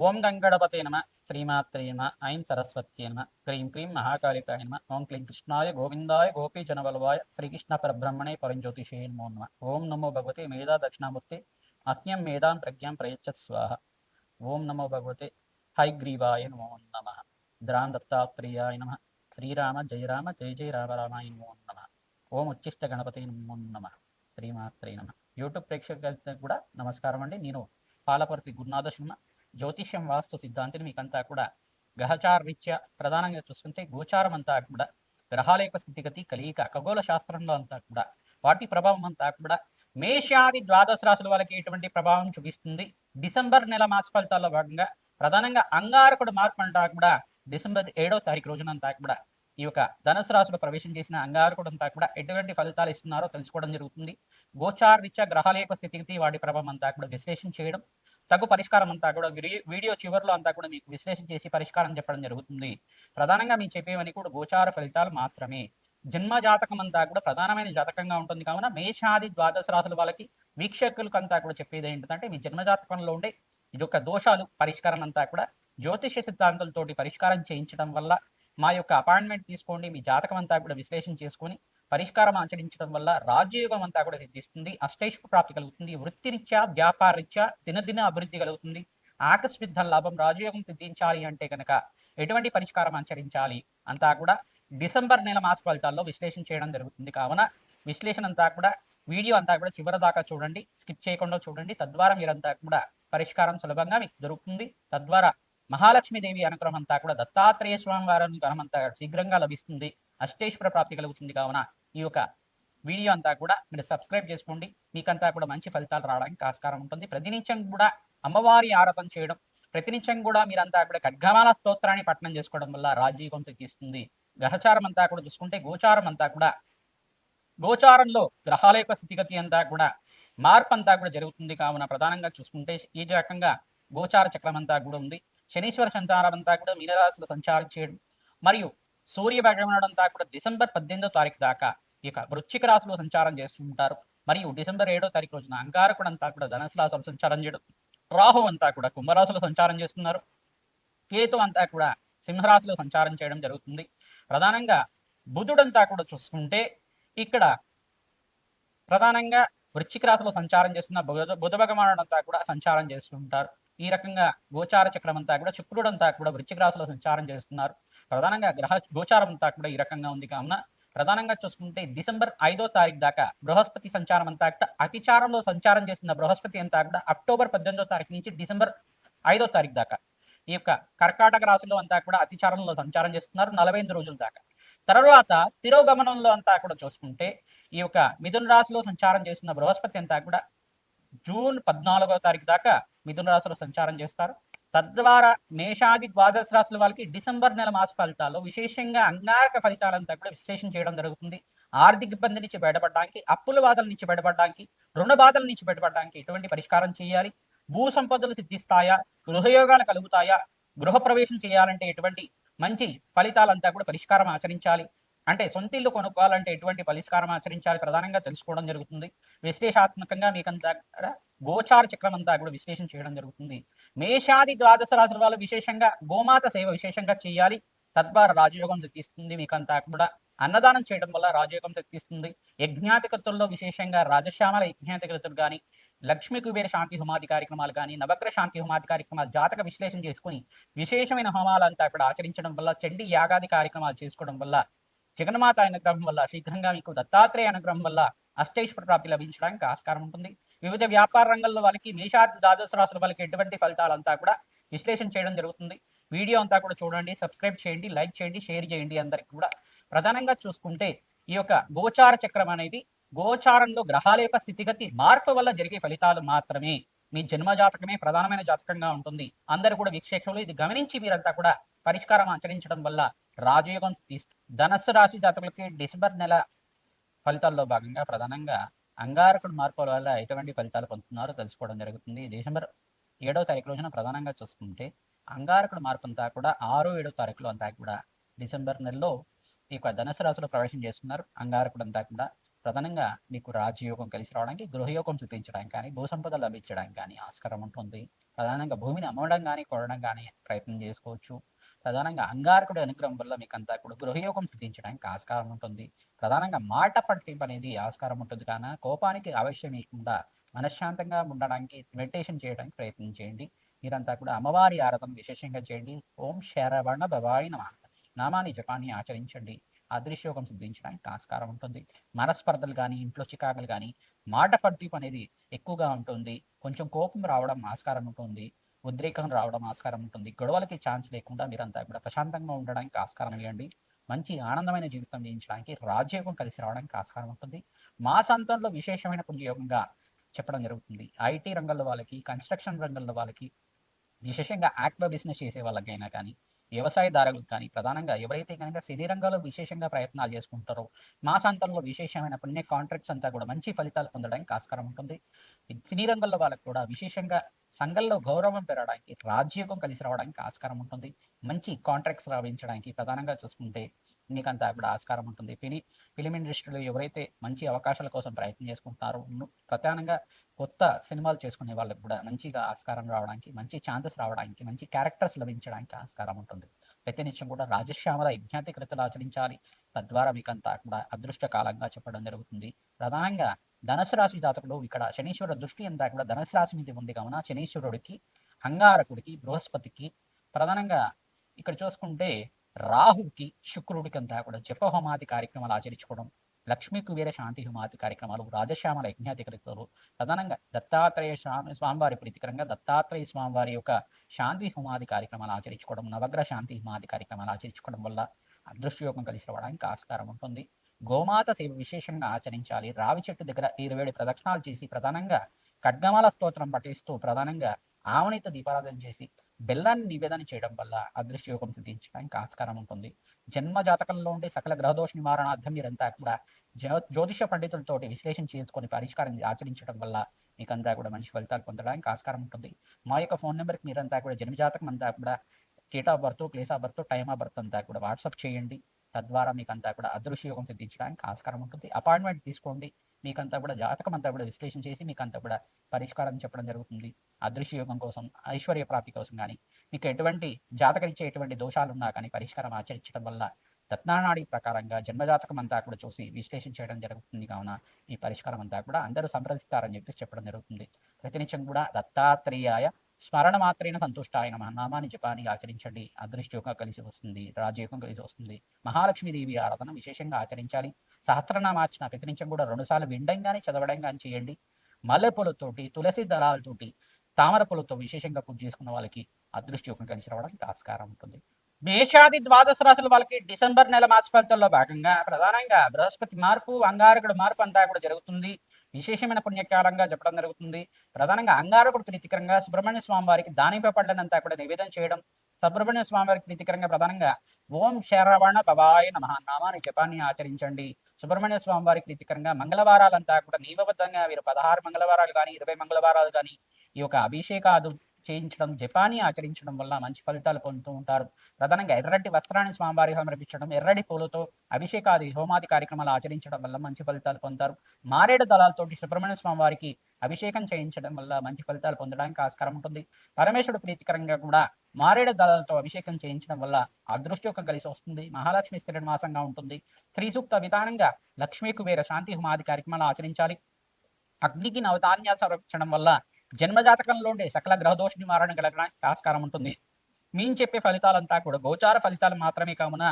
ఓం గంగణపతే నమ శ్రీమాత్రే నమ ఐం సరస్వత్యే నమ క్రీం క్రీం మహాకాళికాయ నమ ఓం క్లీం కృష్ణాయ గోవిందాయ గోపీజనవల్వాయ శ్రీకృష్ణ పరబ్రహ్మణే పరంజ్యోతిషే నమో నమ ఓం నమో భగవతే మేధా దక్షిణామూర్తి అజ్ఞం మేధాం ప్రజ్ఞాం ప్రయచ్చత్ స్వాహ ఓం నమో భగవతే హైగ్రీవాయ నమో నమ ద్రాం దత్తాత్రేయాయ నమ శ్రీరామ జయ రామ జయ జయ రామ రామాయ నమో నమ ఓం ఉచ్చిష్ట గణపతి నమో నమ శ్రీమాత్రే నమ యూట్యూబ్ ప్రేక్షకులకు కూడా నమస్కారం అండి. నేను పాలపర్తి గురునాథ శర్మ, జ్యోతిష్యం వాస్తు సిద్ధాంతిని మీకంతా కూడా గ్రహచార రీత్యా ప్రధానంగా చూస్తుంటే గోచారం అంతా కూడా గ్రహాల యొక్క స్థితిగతి కలియిక ఖగోళ శాస్త్రంలో అంతా కూడా వాటి ప్రభావం అంతా కూడా మేషాది ద్వాదశ రాశుల వాళ్ళకి ఎటువంటి ప్రభావం చూపిస్తుంది. డిసెంబర్ నెల మాస ఫలితాల్లో భాగంగా ప్రధానంగా అంగారకుడు మార్పు అంతా కూడా డిసెంబర్ 7వ తారీఖు రోజునంతా కూడా ఈ యొక్క ధనుసు రాశిలో ప్రవేశం చేసిన అంగారకుడు అంతా కూడా ఎటువంటి ఫలితాలు ఇస్తున్నారో తెలుసుకోవడం జరుగుతుంది. గోచార రీత్యా గ్రహాల యొక్క స్థితిగతి వాటి ప్రభావం అంతా కూడా విశ్లేషణ చేయడం, తగు పరిష్కారం అంతా కూడా వీడియో చివరిలో అంతా కూడా మీకు విశ్లేషణ చేసి పరిష్కారం చెప్పడం జరుగుతుంది. ప్రధానంగా మీకు చెప్పేవన్నీ కూడా గోచార ఫలితాలు మాత్రమే. జన్మ జాతకం అంతా కూడా ప్రధానమైన జాతకంగా ఉంటుంది కావున మేషాది ద్వాదశ రాశుల వాళ్ళకి వీక్షకులకు అంతా కూడా చెప్పేది ఏంటంటే మీ జన్మ జాతకంలో ఉండే ఇది యొక్క దోషాలు పరిష్కారం అంతా కూడా జ్యోతిష సిద్ధాంతాలతోటి పరిష్కారం చేయించడం వల్ల మా యొక్క అపాయింట్మెంట్ తీసుకోండి, మీ జాతకం అంతా కూడా విశ్లేషణ చేసుకొని పరిష్కారం ఆచరించడం వల్ల రాజ్యయోగం అంతా కూడా సిద్ధిస్తుంది, అష్టైశ్వ ప్రాప్తి కలుగుతుంది, వృత్తిరీత్యా వ్యాపారరీత్యా దినదిన అభివృద్ధి కలుగుతుంది, ఆకస్మిక లాభం రాజయోగం సిద్ధించాలి అంటే కనుక ఎటువంటి పరిష్కారం ఆచరించాలి అంతా కూడా డిసెంబర్ నెల మాస ఫలితాల్లో విశ్లేషణ చేయడం జరుగుతుంది. కావున విశ్లేషణ అంతా కూడా వీడియో అంతా కూడా చివరి దాకా చూడండి, స్కిప్ చేయకుండా చూడండి. తద్వారా మీరంతా కూడా పరిష్కారం సులభంగా మీకు దొరుకుతుంది. తద్వారా మహాలక్ష్మీదేవి అనుగ్రహం అంతా కూడా దత్తాత్రేయ స్వామి వారి అనుగ్రహం అంతా శీఘ్రంగా లభిస్తుంది, అష్టేశ్వర ప్రాప్తి కలుగుతుంది. కావున ఈ యొక్క వీడియో అంతా కూడా మీరు సబ్స్క్రైబ్ చేసుకోండి, మీకంతా కూడా మంచి ఫలితాలు రావడానికి ఆస్కారం ఉంటుంది. ప్రతినిత్యం కూడా అమ్మవారి ఆరాధన చేయడం, ప్రతినిత్యం కూడా మీరంతా కూడా ఖడ్గమాల స్తోత్రాన్ని పఠనం చేసుకోవడం వల్ల రాజయోగం సిద్ధిస్తుంది. గ్రహచారం అంతా కూడా చూసుకుంటే గోచారం అంతా కూడా గోచారంలో గ్రహాల యొక్క స్థితిగతి అంతా కూడా మార్పు అంతా కూడా జరుగుతుంది. కావున ప్రధానంగా చూసుకుంటే ఈ రకంగా గోచార చక్రం అంతా కూడా ఉంది. శనీశ్వర సంచారం అంతా కూడా మీనరాశిలో సంచారం చేయడం మరియు సూర్య భగవానుడు అంతా కూడా డిసెంబర్ 18వ తారీఖు దాకా ఇక వృశ్చిక రాశిలో సంచారం చేస్తుంటారు. మరియు డిసెంబర్ 7వ తారీఖు రోజున అంగారకుడు అంతా కూడా ధనుసు రాశిలో సంచారం చేయడం, రాహు అంతా కూడా కుంభరాశిలో సంచారం చేస్తున్నారు, కేతు అంతా కూడా సింహరాశిలో సంచారం చేయడం జరుగుతుంది. ప్రధానంగా బుధుడంతా కూడా చూసుకుంటే ఇక్కడ ప్రధానంగా వృశ్చిక రాశిలో సంచారం చేస్తున్న బుధ భగవానుడు అంతా కూడా సంచారం చేస్తుంటారు. ఈ రకంగా గోచార చక్రం అంతా కూడా శుక్రుడు అంతా కూడా వృశ్చిక రాశిలో సంచారం చేస్తున్నారు. ప్రధానంగా గ్రహ గోచారం అంతా కూడా ఈ రకంగా ఉంది. కావున ప్రధానంగా చూసుకుంటే డిసెంబర్ 5వ తారీఖు దాకా బృహస్పతి సంచారం అంతా కూడా అతిచారంలో సంచారం చేస్తున్న బృహస్పతి అంతా కూడా అక్టోబర్ 18వ తారీఖు నుంచి డిసెంబర్ 5వ తారీఖు దాకా ఈ యొక్క కర్కాటక రాశిలో అంతా కూడా అతిచారంలో సంచారం చేస్తున్నారు 48 రోజుల దాకా. తర్వాత తిరోగమనంలో అంతా కూడా చూసుకుంటే ఈ యొక్క మిథున రాశిలో సంచారం చేస్తున్న బృహస్పతి అంతా కూడా జూన్ 14వ తారీఖు దాకా మిథున రాశిలో సంచారం చేస్తారు. తద్వారా మేషాది ద్వాదశ రాశుల వాళ్ళకి డిసెంబర్ నెల మాస ఫలితాల్లో విశేషంగా అంగారక ఫలితాలంతా కూడా విశ్లేషణ చేయడం జరుగుతుంది. ఆర్థిక ఇబ్బంది నుంచి బయటపడడానికి, అప్పుల బాధల నుంచి బయటపడడానికి, రుణ బాధల నుంచి బయటపడడానికి ఎటువంటి పరిష్కారం చేయాలి, భూ సంపదలు సిద్ధిస్తాయా, గృహయోగాలు కలుగుతాయా, గృహ ప్రవేశం చేయాలంటే ఎటువంటి మంచి ఫలితాలంతా కూడా పరిష్కారం ఆచరించాలి, అంటే సొంత ఇల్లు కొనుక్కోవాలంటే ఎటువంటి పరిష్కారం ఆచరించాలి ప్రధానంగా తెలుసుకోవడం జరుగుతుంది. విశ్లేషాత్మకంగా మీకంతా గోచార చక్రం అంతా కూడా విశ్లేషణ చేయడం జరుగుతుంది. మేషాది ద్వాదశ రాశుల వాళ్ళు విశేషంగా గోమాత సేవ విశేషంగా చేయాలి, తద్వారా రాజయోగం తెప్పిస్తుంది. మీకంతా కూడా అన్నదానం చేయడం వల్ల రాజయోగం తెప్పిస్తుంది. యజ్ఞాతికృతుల్లో విశేషంగా రాజశ్యామల యజ్ఞాతికృతులు కానీ, లక్ష్మీ కుబేర శాంతి హోమాది కార్యక్రమాలు కానీ, నవగ్రహ శాంతి హోమాది కార్యక్రమాలు జాతక విశ్లేషణ చేసుకుని విశేషమైన హోమాలంతా కూడా ఆచరించడం వల్ల, చండీ యాగాది కార్యక్రమాలు చేసుకోవడం వల్ల, జగన్మాత అనుగ్రహం వల్ల, శీఘ్రంగా మీకు దత్తాత్రేయ అనుగ్రహం వల్ల అష్టైశ్వర ప్రాప్తి లభించడానికి ఆస్కారం ఉంటుంది. వివిధ వ్యాపార రంగంలో వాళ్ళకి మేషాది ద్వాదశ రాశుల వాళ్ళకి ఎటువంటి ఫలితాలంతా కూడా విశ్లేషణ చేయడం జరుగుతుంది. వీడియో అంతా కూడా చూడండి, సబ్స్క్రైబ్ చేయండి, లైక్ చేయండి, షేర్ చేయండి అందరికి కూడా. ప్రధానంగా చూసుకుంటే ఈ యొక్క గోచార చక్రం అనేది గోచారంలో గ్రహాల యొక్క స్థితిగతి మార్పు వల్ల జరిగే ఫలితాలు మాత్రమే. మీ జన్మ జాతకమే ప్రధానమైన జాతకంగా ఉంటుంది. అందరూ కూడా వీక్షకులు ఇది గమనించి మీరంతా కూడా పరిష్కారం ఆచరించడం వల్ల రాజయోగం ధనస్సు రాశి జాతకులకి డిసెంబర్ నెల ఫలితాల్లో భాగంగా ప్రధానంగా అంగారకుడు మార్పుల వల్ల ఎటువంటి ఫలితాలు పొందుతున్నారో తెలుసుకోవడం జరుగుతుంది. డిసెంబర్ 7వ తారీఖు రోజున ప్రధానంగా చూసుకుంటే అంగారకుడు మార్పు అంతా కూడా 6, 7వ తారీఖులో అంతా కూడా డిసెంబర్ నెలలో ఈ యొక్క ధనుసు రాశిలో ప్రవేశం చేస్తున్నారు అంగారకుడు అంతా కూడా. ప్రధానంగా మీకు రాజయోగం కలిసి రావడానికి, గృహయోగం చూపించడానికి కానీ, భూసంపద లభించడానికి కానీ ఆస్కారం ఉంటుంది. ప్రధానంగా భూమిని అమ్మడం గానీ, కొనడం గానీ ప్రయత్నం చేసుకోవచ్చు. ప్రధానంగా అంగారకుడి అనుగ్రహం వల్ల మీకంతా కూడా గృహయోగం సిద్ధించడానికి ఆస్కారం ఉంటుంది. ప్రధానంగా మాట పట్టింపు అనేది ఆస్కారం ఉంటుంది కాన కోపానికి ఆవేశం లేకుండా మనశ్శాంతంగా ఉండడానికి మెడిటేషన్ చేయడానికి ప్రయత్నం చేయండి. మీరంతా కూడా అమ్మవారి ఆరాధన విశేషంగా చేయండి. ఓం శరవణ భవాయ నమః నామాన్ని జపాన్ని ఆచరించండి. అదృశ్యోగం సిద్ధించడానికి ఆస్కారం ఉంటుంది. మనస్పర్ధలు కానీ, ఇంట్లో చికాకులు కానీ, మాట పట్టింపు అనేది ఎక్కువగా ఉంటుంది. కొంచెం కోపం రావడం ఆస్కారం ఉంటుంది. ఉద్రేకం రావడం ఆస్కారం ఉంటుంది. గొడవలకి ఛాన్స్ లేకుండా మీరంతా కూడా ప్రశాంతంగా ఉండడానికి ఆస్కారం ఇవ్వండి. మంచి ఆనందమైన జీవితం జీవించడానికి రాజయోగం కలిసి రావడానికి ఆస్కారం ఉంటుంది. మాసాంతంలో విశేషమైన పుణ్యయోగంగా చెప్పడం జరుగుతుంది. ఐటీ రంగంలో వాళ్ళకి, కన్స్ట్రక్షన్ రంగంలో వాళ్ళకి, విశేషంగా ఆక్వా బిజినెస్ చేసే వాళ్ళకైనా కానీ, వ్యవసాయదారులకు కానీ, ప్రధానంగా ఎవరైతే కనుక సినీ రంగంలో విశేషంగా ప్రయత్నాలు చేసుకుంటారో, మాసాంతంలో విశేషమైన పుణ్య కాంట్రాక్ట్స్ అంతా కూడా మంచి ఫలితాలు పొందడానికి ఆస్కారం ఉంటుంది. సినీ రంగంలో వాళ్ళకు కూడా విశేషంగా సంఘంలో గౌరవం పెరగడానికి, రాజయోగం కలిసి రావడానికి ఆస్కారం ఉంటుంది. మంచి కాంట్రాక్ట్స్ లభించడానికి ప్రధానంగా చూసుకుంటే మీకంతా కూడా ఆస్కారం ఉంటుంది. ఫిలిం ఇండస్ట్రీలో ఎవరైతే మంచి అవకాశాల కోసం ప్రయత్నం చేసుకుంటున్నారో, ప్రధానంగా కొత్త సినిమాలు చేసుకునే వాళ్ళకి కూడా మంచిగా ఆస్కారం రావడానికి, మంచి ఛాన్సెస్ రావడానికి, మంచి క్యారెక్టర్స్ లభించడానికి ఆస్కారం ఉంటుంది. ప్రతినిత్యం కూడా రాజశ్యామల యజ్ఞాతి కృతులు ఆచరించాలి. తద్వారా మీకంతా కూడా అదృష్ట కాలంగా చెప్పడం జరుగుతుంది. ప్రధానంగా ధనుసు రాశి జాతకుడు ఇక్కడ శనీశ్వర దృష్టి అంతా కూడా ధనుసు రాశి మీద ఉంది కావున శనీశ్వరుడికి, అంగారకుడికి, బృహస్పతికి, ప్రధానంగా ఇక్కడ చూసుకుంటే రాహుకి, శుక్రుడికి అంతా కూడా జప హోమాది కార్యక్రమాలు ఆచరించుకోవడం, లక్ష్మీ కుబేర శాంతి హోమాది కార్యక్రమాలు, రాజశ్యామల యజ్ఞాతి కృతులు, ప్రధానంగా దత్తాత్రేయ స్వామివారి ప్రీతికరంగా దత్తాత్రేయ స్వామివారి యొక్క శాంతి హోమాది కార్యక్రమాలు ఆచరించుకోవడం, నవగ్రహ శాంతి హోమాది కార్యక్రమాలు ఆచరించుకోవడం వల్ల అదృష్టయోగం కలిసి రావడానికి ఆస్కారం ఉంటుంది. గోమాత సేవ విశేషంగా ఆచరించాలి. రావి చెట్టు దగ్గర 27 ప్రదక్షిణాలు చేసి ప్రధానంగా ఖడ్గమాల స్తోత్రం పఠిస్తూ ప్రధానంగా ఆవనిత దీపారాధన చేసి బెల్లాన్ని నివేదన చేయడం వల్ల అదృష్టయోగం సిద్ధించడానికి ఆస్కారం ఉంటుంది. జన్మ జాతకంలో ఉండే సకల గ్రహదోష నివారణార్థం మీరంతా కూడా జ్యోతిష పండితులతోటి విశ్లేషణ చేసుకొని పరిష్కారం ఆచరించడం వల్ల మీకంతా కూడా మంచి ఫలితాలు పొందడానికి ఆస్కారం ఉంటుంది. మా యొక్క ఫోన్ నెంబర్కి మీరంతా కూడా జన్మజాతకం అంతా కూడా date of birth, place of birth, time of birth అంతా కూడా వాట్సాప్ చేయండి. తద్వారా మీకంతా కూడా అదృష్టయోగం సిద్ధించడానికి ఆస్కారం ఉంటుంది. అపాయింట్మెంట్ తీసుకోండి. మీకంతా కూడా జాతకం అంతా కూడా విశ్లేషణ చేసి మీకంతా కూడా పరిష్కారం చెప్పడం జరుగుతుంది. అదృష్టయోగం కోసం, ఐశ్వర్య ప్రాప్తి కోసం కానీ, మీకు ఎటువంటి జాతకరీత్యా ఎటువంటి దోషాలు ఉన్నా కానీ పరిష్కారం ఆచరించడం వల్ల రత్నానాడి ప్రకారంగా జన్మజాతకం అంతా కూడా చూసి విశ్లేషణ చేయడం జరుగుతుంది కావున ఈ పరిష్కారం అంతా కూడా అందరూ సంప్రదిస్తారని చెప్పేసి చెప్పడం జరుగుతుంది. ప్రతినిత్యం కూడా దత్తాత్రేయాయ స్మరణ మాత్రేన సంతుష్టాయ నమః నామాన్ని జపాన్ని ఆచరించండి. అదృష్టయోగం కలిసి వస్తుంది. రాజయోగం కలిసి వస్తుంది. మహాలక్ష్మీదేవి ఆరాధన విశేషంగా ఆచరించాలి. సహస్రనామార్చన ప్రతినిత్యం కూడా 2 సార్లు వినడం కానీ చదవడం కానీ చేయండి. మల్లెపూలతోటి, తులసి దళాలతోటి, తామర పూలతో విశేషంగా పూజ చేసుకున్న వాళ్ళకి అదృష్టయోగం కలిసి రావడానికి ఆస్కారం ఉంటుంది. మేషాది ద్వాదశ రాశుల వాళ్ళకి డిసెంబర్ నెల మాస ఫలితాల్లో భాగంగా ప్రధానంగా బృహస్పతి మార్పు, అంగారకుడు మార్పు అంతా కూడా జరుగుతుంది. విశేషమైన పుణ్యకాలంగా చెప్పడం జరుగుతుంది. ప్రధానంగా అంగారకుడు ప్రీతికరంగా సుబ్రహ్మణ్య స్వామి వారికి దానిపై పడ్డనంతా కూడా నివేదన చేయడం, సుబ్రహ్మణ్య స్వామి వారికి ప్రీతికరంగా ప్రధానంగా ఓం శరవణ భవాయ నమః నామాన్ని జపాన్ని ఆచరించండి. సుబ్రహ్మణ్య స్వామి వారికి ప్రీతికరంగా మంగళవారాలంతా కూడా నియమబద్ధంగా వీరు 16 మంగళవారాలు కానీ, 20 మంగళవారాలు కానీ ఈ యొక్క అభిషేకాలు చేయించడం, జపాన్ని ఆచరించడం వల్ల మంచి ఫలితాలు పొందుతూ ఉంటారు. ప్రధానంగా ఎర్రటి వస్త్రాన్ని స్వామివారికి సమర్పించడం, ఎర్రటి పూలతో అభిషేకాది హోమాది కార్యక్రమాలు ఆచరించడం వల్ల మంచి ఫలితాలు పొందుతారు. మారేడు దళాలతోటి సుబ్రహ్మణ్య స్వామి వారికి అభిషేకం చేయించడం వల్ల మంచి ఫలితాలు పొందడానికి ఆస్కారం ఉంటుంది. పరమేశ్వరుడు ప్రీతికరంగా కూడా మారేడు దళాలతో అభిషేకం చేయించడం వల్ల అదృష్టయోగం కలిసి వస్తుంది. మహాలక్ష్మి స్థిర నివాసంగా ఉంటుంది. శ్రీ సూక్త విధానంగా లక్ష్మీ కుబేర శాంతి హోమాది కార్యక్రమాలు ఆచరించాలి. అగ్నికి నవధాన్యాలు సమర్పించడం వల్ల జన్మజాతకంలో ఉండే సకల గ్రహదోష నివారణ కలగడానికి ఆస్కారం ఉంటుంది. మేము చెప్పే ఫలితాలంతా కూడా గోచార ఫలితాలు మాత్రమే కావున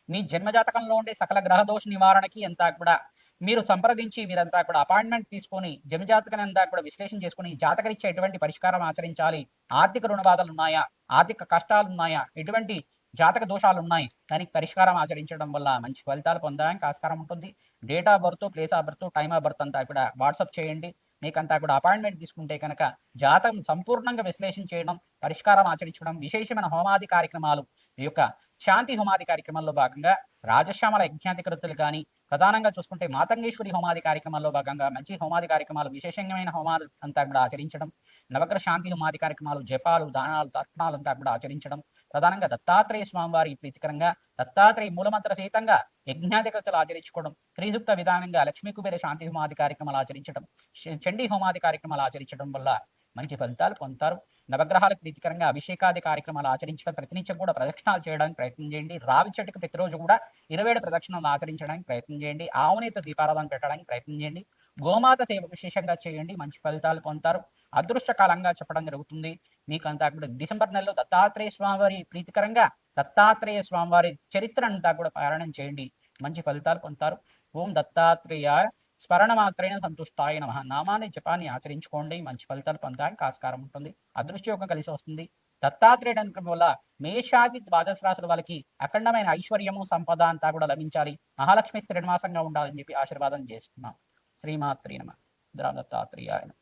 మీ జన్మజాతకంలో ఉండే సకల గ్రహదోష నివారణకి అంతా కూడా మీరు సంప్రదించి మీరంతా కూడా అపాయింట్మెంట్ తీసుకొని జన్మజాతకాన్ని అంతా కూడా విశ్లేషణ చేసుకుని జాతకరీత్యా ఎటువంటి పరిష్కారం ఆచరించాలి, ఆర్థిక రుణ బాధలు ఉన్నాయా, ఆర్థిక కష్టాలు ఉన్నాయా, ఎటువంటి జాతక దోషాలు ఉన్నాయి, దానికి పరిష్కారం ఆచరించడం వల్ల మంచి ఫలితాలు పొందడానికి ఆస్కారం ఉంటుంది. Date of birth, place of birth, time of birth అంతా కూడా వాట్సాప్ చేయండి. మీకంతా కూడా అపాయింట్మెంట్ తీసుకుంటే కనుక జాతకం సంపూర్ణంగా విశ్లేషణ చేయడం, పరిష్కారం ఆచరించడం, విశేషమైన హోమాది కార్యక్రమాలు, ఈ యొక్క శాంతి హోమాది కార్యక్రమాల్లో భాగంగా రాజశ్యామల యజ్ఞాతి కృతులు కానీ, ప్రధానంగా చూసుకుంటే మాతంగేశ్వరి హోమాది కార్యక్రమాల్లో భాగంగా మంచి హోమాది కార్యక్రమాలు, విశేషమైన హోమాలు అంతా కూడా ఆచరించడం, నవగ్రహ శాంతి హోమాది కార్యక్రమాలు, జపాలు, దానాలు, తర్పణాలంతా కూడా ఆచరించడం, ప్రధానంగా దత్తాత్రేయ స్వామివారి ప్రీతికరంగా దత్తాత్రేయ మూలమంత్ర సహితంగా యజ్ఞాధికతలు ఆచరించుకోవడం, శ్రీసూక్త విధానంగా లక్ష్మీ కుబేర శాంతి హోమాది కార్యక్రమాలు ఆచరించడం, చండీ హోమాది కార్యక్రమాలు ఆచరించడం వల్ల మంచి ఫలితాలు పొందుతారు. నవగ్రహాలకు ప్రీతికరంగా అభిషేకాది కార్యక్రమాలు ఆచరించడం, ప్రతినిత్యం కూడా ప్రదక్షిణాలు చేయడానికి ప్రయత్నం చేయండి. రావి చెట్టుకు ప్రతిరోజు కూడా 27 ప్రదక్షిణలు ఆచరించడానికి ప్రయత్నం చేయండి. ఆవునేతో దీపారాధన పెట్టడానికి ప్రయత్నం చేయండి. గోమాత సేవ విశేషంగా చేయండి, మంచి ఫలితాలు పొందుతారు. అదృష్టకాలంగా చెప్పడం జరుగుతుంది. మీకు అంతా కూడా డిసెంబర్ నెలలో దత్తాత్రేయ స్వామివారి ప్రీతికరంగా దత్తాత్రేయ స్వామివారి చరిత్ర అంతా కూడా పారాయణం చేయండి, మంచి ఫలితాలు పొందుతారు. ఓం దత్తాత్రేయ స్మరణ మాత్రైన సంతుష్టాయ నమః నామాన్ని జపాన్ని ఆచరించుకోండి, మంచి ఫలితాలు పొందడానికి ఆస్కారం ఉంటుంది. అదృష్టయోగం కలిసి వస్తుంది. దత్తాత్రేయుడు అనుగ్రహం వల్ల మేషాది ద్వాదశ రాశుల వాళ్ళకి అఖండమైన ఐశ్వర్యము సంపద అంతా కూడా లభించాలి, మహాలక్ష్మి శ్రీనివాసంగా ఉండాలని చెప్పి ఆశీర్వాదం చేస్తున్నాం. శ్రీమాత్రి నమః. దత్తాత్రేయాయ నమః.